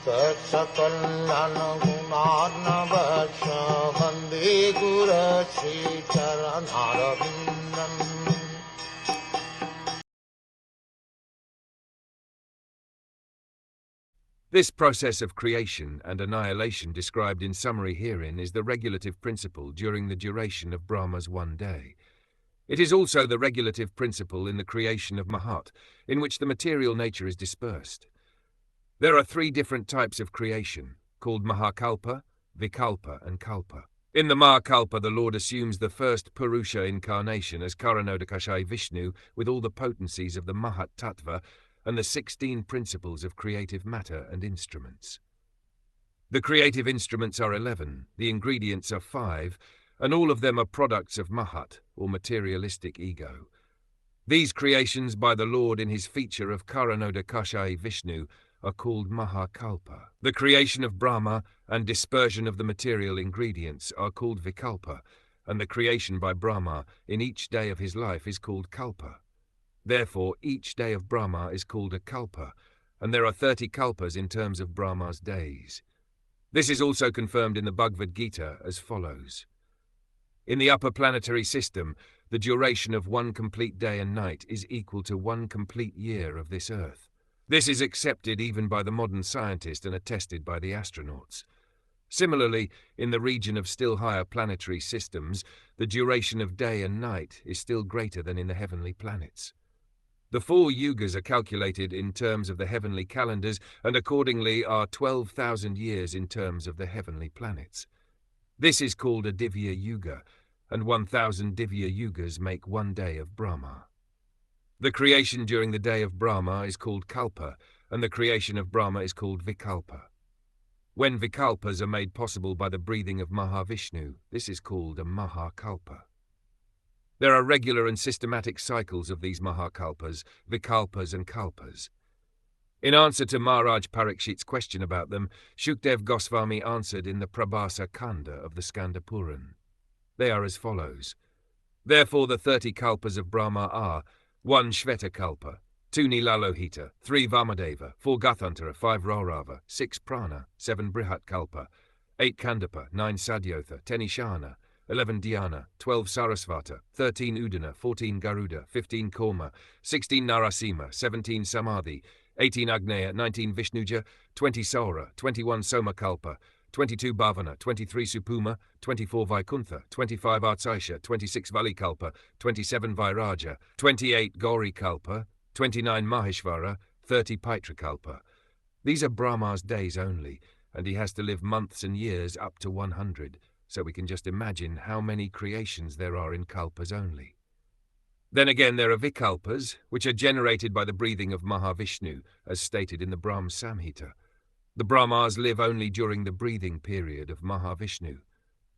Satsakallan gunarnavasya Vande Guru Sri Charanaravindan. This process of creation and annihilation described in summary herein is the regulative principle during the duration of Brahma's one day. It is also the regulative principle in the creation of Mahat, in which the material nature is dispersed. There are three different types of creation, called Mahakalpa, Vikalpa, and Kalpa. In the Mahakalpa, the Lord assumes the first Purusha incarnation as Karanodakashayi Vishnu with all the potencies of the Mahat Tattva and the 16 principles of creative matter and instruments. The creative instruments are 11, the ingredients are 5, and all of them are products of Mahat, or materialistic ego. These creations by the Lord in his feature of Karanodakashayi Vishnu are called Mahakalpa. The creation of Brahma and dispersion of the material ingredients are called Vikalpa, and the creation by Brahma in each day of his life is called Kalpa. Therefore, each day of Brahma is called a Kalpa, and there are 30 Kalpas in terms of Brahma's days. This is also confirmed in the Bhagavad Gita as follows. In the upper planetary system, the duration of one complete day and night is equal to one complete year of this earth. This is accepted even by the modern scientist and attested by the astronauts. Similarly, in the region of still higher planetary systems, the duration of day and night is still greater than in the heavenly planets. The 4 yugas are calculated in terms of the heavenly calendars and accordingly are 12,000 years in terms of the heavenly planets. This is called a Divya Yuga, and 1,000 Divya Yugas make one day of Brahma. The creation during the day of Brahma is called Kalpa, and the creation of Brahma is called Vikalpa. When Vikalpas are made possible by the breathing of Mahavishnu, this is called a Mahakalpa. There are regular and systematic cycles of these Mahakalpas, Vikalpas and Kalpas. In answer to Maharaj Parikshit's question about them, Shukdev Goswami answered in the Prabhasa Kanda of the Skanda Puran. They are as follows. Therefore the 30 Kalpas of Brahma are 1 Shveta Kalpa, 2 Nilalohita, 3 Vamadeva, 4 Gathantara, 5 Raurava, 6 Prana, 7 Brihat Kalpa, 8 Kandapa, 9 Sadyotha, 10 Ishana, 11 Dhyana, 12 Sarasvata, 13 Udana, 14 Garuda, 15 Koma, 16 Narasimha, 17 Samadhi, 18 Agneya, 19 Vishnuja, 20 Saura, 21 Somakalpa, 22 Bhavana, 23 Supuma, 24 Vaikuntha, 25 Artsaisha, 26 Valikalpa, 27 Vairaja, 28 Gauri Kalpa, 29 Maheshvara, 30 Paitrakalpa. These are Brahma's days only, and he has to live months and years up to 100, so we can just imagine how many creations there are in Kalpas only. Then again there are Vikalpas, which are generated by the breathing of Mahavishnu, as stated in the Brahm Samhita. The Brahmas live only during the breathing period of Mahavishnu.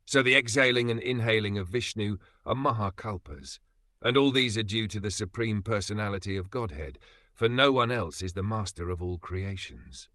So the exhaling and inhaling of Vishnu are Mahakalpas, and all these are due to the Supreme Personality of Godhead, for no one else is the master of all creations.